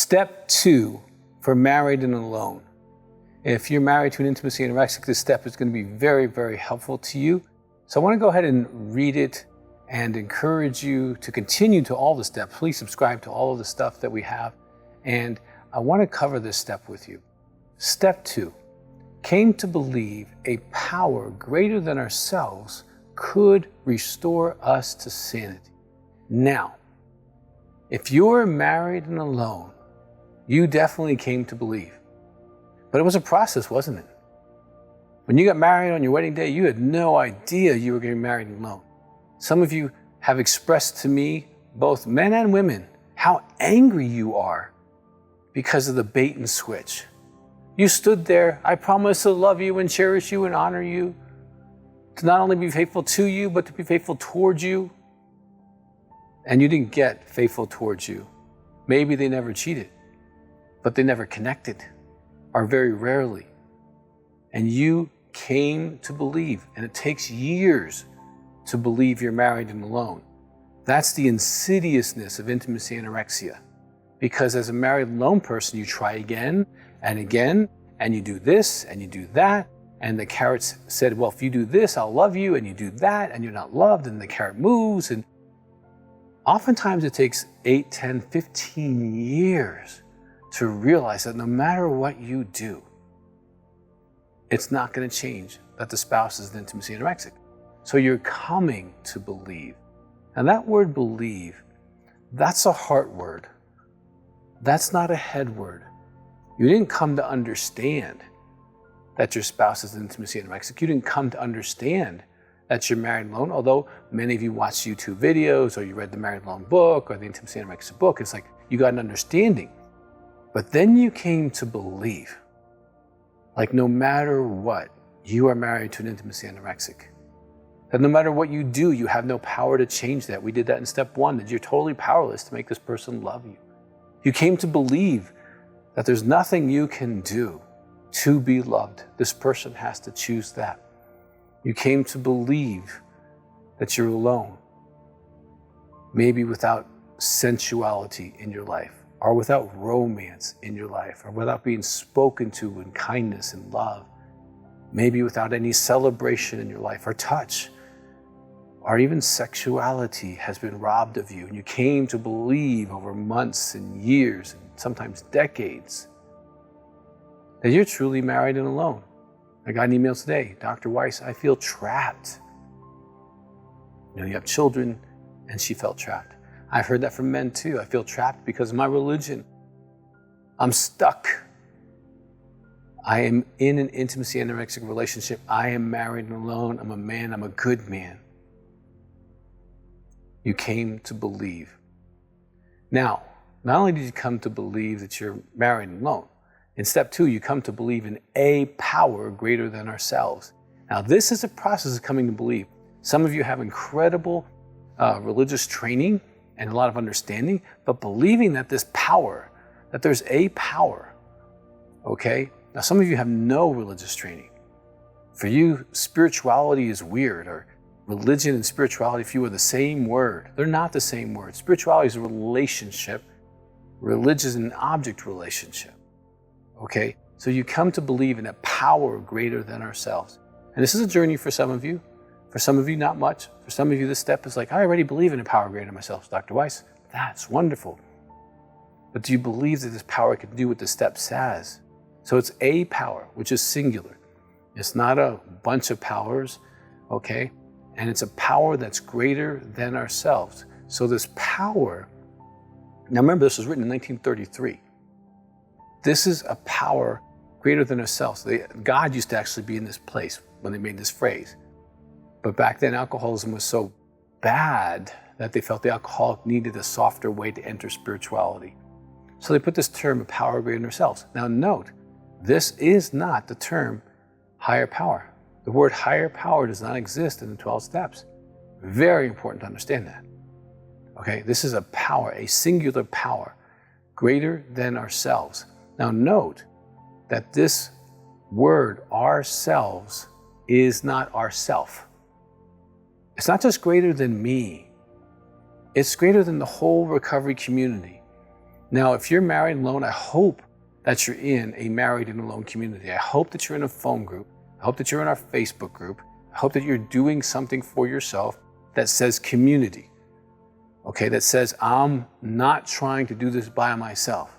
Step 2 for married and alone. If you're married to an intimacy anorexic, this step is going to be very, very helpful to you. So I want to go ahead and read it and encourage you to continue to all the steps. Please subscribe to all of the stuff that we have. And I want to cover this step with you. Step 2, came to believe a power greater than ourselves could restore us to sanity. Now, if you're married and alone, you definitely came to believe. But it was a process, wasn't it? When you got married on your wedding day, you had no idea you were getting married alone. Some of you have expressed to me, both men and women, how angry you are because of the bait and switch. You stood there, I promise to love you and cherish you and honor you, to not only be faithful to you, but to be faithful towards you. And you didn't get faithful towards you. Maybe they never cheated, but they never connected, or very rarely. And you came to believe, and it takes years to believe you're married and alone. That's the insidiousness of intimacy anorexia. Because as a married alone person, you try again and again, and you do this and you do that. And the carrot said, well, if you do this, I'll love you. And you do that, and you're not loved, and the carrot moves. And oftentimes it takes 8, 10, 15 years to realize that no matter what you do, it's not going to change that the spouse is an intimacy anorexic. So you're coming to believe. And that word believe, that's a heart word. That's not a head word. You didn't come to understand that your spouse is an intimacy anorexic. You didn't come to understand that you're married alone, although many of you watch YouTube videos or you read the Married Alone book or the Intimacy Anorexic book. It's like you got an understanding. But then you came to believe, like no matter what, you are married to an intimacy anorexic. That no matter what you do, you have no power to change that. We did that in step 1, that you're totally powerless to make this person love you. You came to believe that there's nothing you can do to be loved. This person has to choose that. You came to believe that you're alone, maybe without sensuality in your life, or without romance in your life, or without being spoken to in kindness and love, maybe without any celebration in your life or touch, or even sexuality has been robbed of you. And you came to believe over months and years and sometimes decades that you're truly married and alone. I got an email today, Dr. Weiss, I feel trapped. You have children, and she felt trapped. I've heard that from men too. I feel trapped because of my religion. I'm stuck. I am in an intimacy anorexic relationship. I am married and alone. I'm a man. I'm a good man. You came to believe. Now, not only did you come to believe that you're married and alone, in step 2, you come to believe in a power greater than ourselves. Now, this is a process of coming to believe. Some of you have incredible religious training and a lot of understanding, but believing that this power, that there's a power, okay? Now, some of you have no religious training. For you, spirituality is weird, or religion and spirituality, if you are the same word. They're not the same word. Spirituality is a relationship. Religion is an object relationship. Okay, so you come to believe in a power greater than ourselves. And this is a journey for some of you. For some of you, not much. For some of you, this step is like, I already believe in a power greater than myself, Dr. Weiss. That's wonderful. But do you believe that this power can do what the step says? So it's a power, which is singular. It's not a bunch of powers, okay? And it's a power that's greater than ourselves. So this power, now remember, this was written in 1933. This is a power greater than ourselves. God used to actually be in this place when they made this phrase. But back then, alcoholism was so bad that they felt the alcoholic needed a softer way to enter spirituality. So they put this term, a power greater than ourselves. Now note, this is not the term higher power. The word higher power does not exist in the 12 steps. Very important to understand that. Okay, this is a power, a singular power, greater than ourselves. Now note that this word, ourselves, is not ourself. It's not just greater than me. It's greater than the whole recovery community. Now, if you're married and alone, I hope that you're in a married and alone community. I hope that you're in a phone group. I hope that you're in our Facebook group. I hope that you're doing something for yourself that says community, okay? That says, I'm not trying to do this by myself.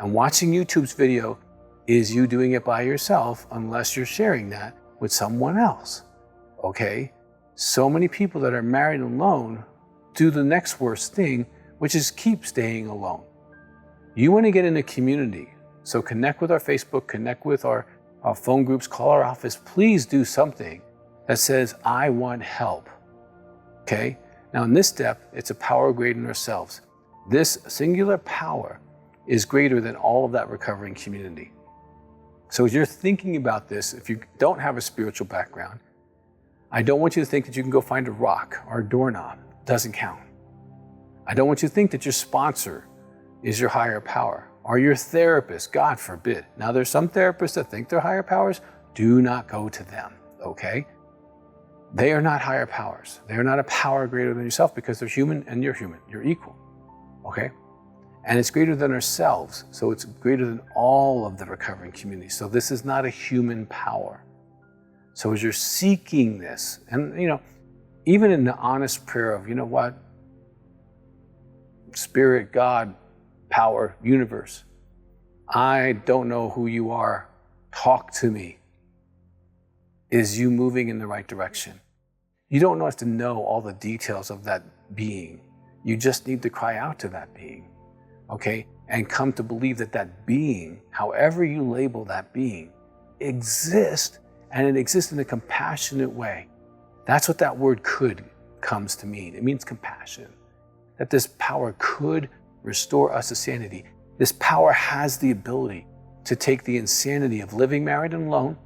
And watching YouTube's video is you doing it by yourself unless you're sharing that with someone else, okay? So many people that are married and alone do the next worst thing, which is keep staying alone. You want to get in a community, so connect with our Facebook, connect with our phone groups, call our office. Please do something that says, I want help, okay? Now in this step, it's a power greater than ourselves. This singular power is greater than all of that recovering community. So as you're thinking about this, if you don't have a spiritual background, I don't want you to think that you can go find a rock or a doorknob. It doesn't count. I don't want you to think that your sponsor is your higher power or your therapist, God forbid. Now there's some therapists that think they're higher powers. Do not go to them, okay? They are not higher powers. They are not a power greater than yourself because they're human and you're human. You're equal, okay? And it's greater than ourselves, so it's greater than all of the recovering community. So this is not a human power. So as you're seeking this, and even in the honest prayer of, Spirit, God, power, universe, I don't know who you are, talk to me. Is you moving in the right direction? You don't have to know all the details of that being. You just need to cry out to that being, okay? And come to believe that that being, however you label that being, exists, and it exists in a compassionate way. That's what that word could comes to mean. It means compassion. That this power could restore us to sanity. This power has the ability to take the insanity of living married and alone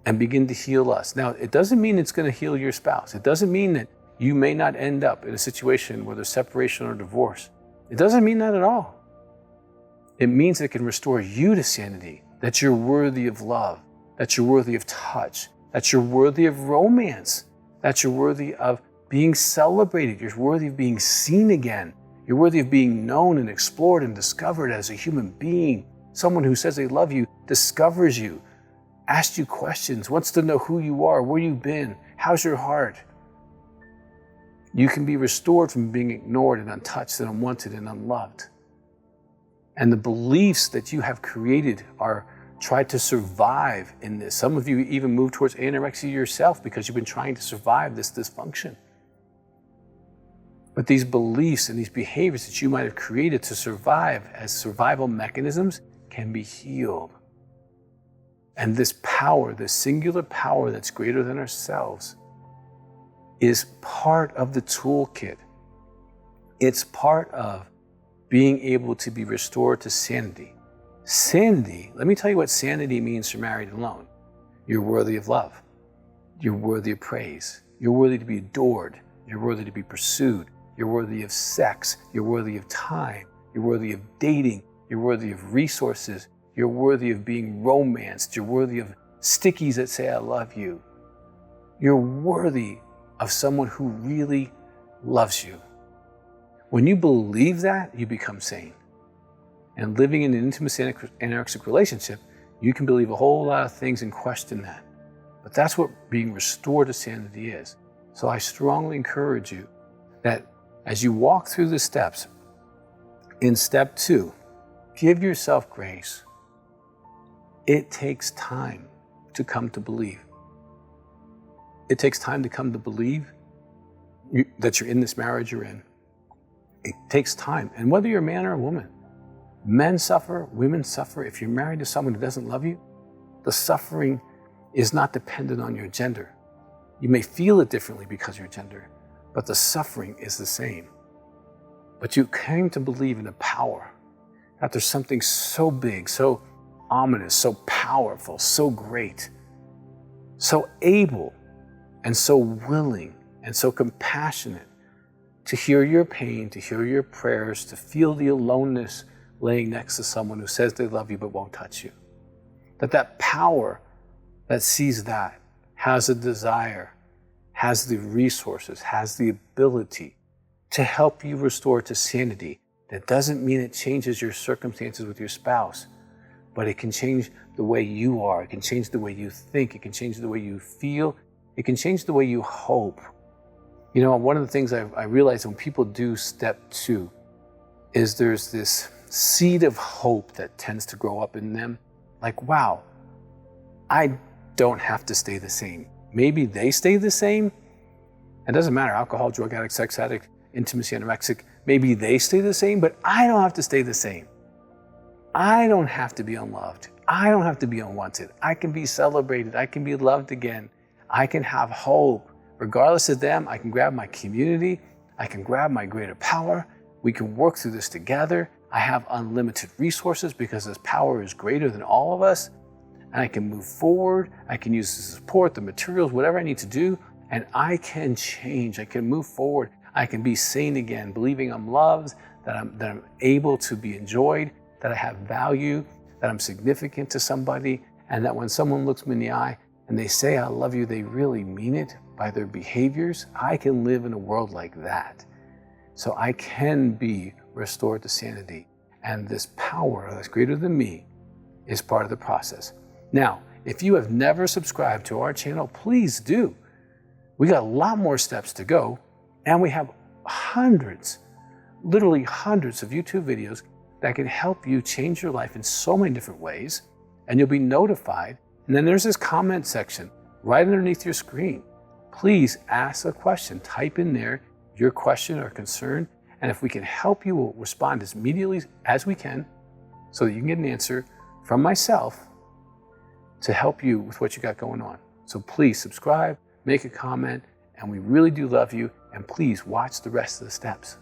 and begin to heal us. Now, it doesn't mean it's going to heal your spouse. It doesn't mean that you may not end up in a situation where there's separation or divorce. It doesn't mean that at all. It means it can restore you to sanity, that you're worthy of love, that you're worthy of touch, that you're worthy of romance, that you're worthy of being celebrated, you're worthy of being seen again, you're worthy of being known and explored and discovered as a human being. Someone who says they love you discovers you, asks you questions, wants to know who you are, where you've been, how's your heart. You can be restored from being ignored and untouched and unwanted and unloved. And the beliefs that you have created are tried to survive in this. Some of you even move towards anorexia yourself because you've been trying to survive this dysfunction. But these beliefs and these behaviors that you might have created to survive as survival mechanisms can be healed. And this power, this singular power that's greater than ourselves, is part of the toolkit. It's part of being able to be restored to sanity. Sanity, let me tell you what sanity means for married and alone. You're worthy of love. You're worthy of praise. You're worthy to be adored. You're worthy to be pursued. You're worthy of sex. You're worthy of time. You're worthy of dating. You're worthy of resources. You're worthy of being romanced. You're worthy of stickies that say, I love you. You're worthy of someone who really loves you. When you believe that, you become sane. And living in an intimate anorexic relationship, you can believe a whole lot of things and question that. But that's what being restored to sanity is. So I strongly encourage you that as you walk through the steps, in step 2, give yourself grace. It takes time to come to believe. It takes time to come to believe that you're in this marriage you're in. It takes time. And whether you're a man or a woman, men suffer, women suffer. If you're married to someone who doesn't love you, the suffering is not dependent on your gender. You may feel it differently because of your gender, but the suffering is the same. But you came to believe in a power, that there's something so big, so ominous, so powerful, so great, so able, and so willing, and so compassionate to hear your pain, to hear your prayers, to feel the aloneness laying next to someone who says they love you but won't touch you. That power that sees that has a desire, has the resources, has the ability to help you restore to sanity, That doesn't mean it changes your circumstances with your spouse, but it can change the way you are. It can change the way you think. It can change the way you feel. It can change the way you hope. You know, one of the things I realize when people do step 2 is there's this seed of hope that tends to grow up in them. Like, wow, I don't have to stay the same. Maybe they stay the same. It doesn't matter, alcohol, drug addict, sex addict, intimacy, anorexic, maybe they stay the same, but I don't have to stay the same. I don't have to be unloved. I don't have to be unwanted. I can be celebrated. I can be loved again. I can have hope. Regardless of them, I can grab my community. I can grab my greater power. We can work through this together. I have unlimited resources because this power is greater than all of us. And I can move forward. I can use the support, the materials, whatever I need to do. And I can change. I can move forward. I can be sane again, believing I'm loved, that I'm able to be enjoyed, that I have value, that I'm significant to somebody, and that when someone looks me in the eye and they say, I love you, they really mean it by their behaviors. I can live in a world like that. So I can be restored to sanity. And this power that's greater than me is part of the process. Now, if you have never subscribed to our channel, please do. We got a lot more steps to go, and we have hundreds, literally hundreds of YouTube videos that can help you change your life in so many different ways, and you'll be notified. And then there's this comment section right underneath your screen. Please ask a question. Type in there your question or concern, and if we can help you, we'll respond as immediately as we can so that you can get an answer from myself to help you with what you got going on. So please subscribe, make a comment, and we really do love you, and please watch the rest of the steps.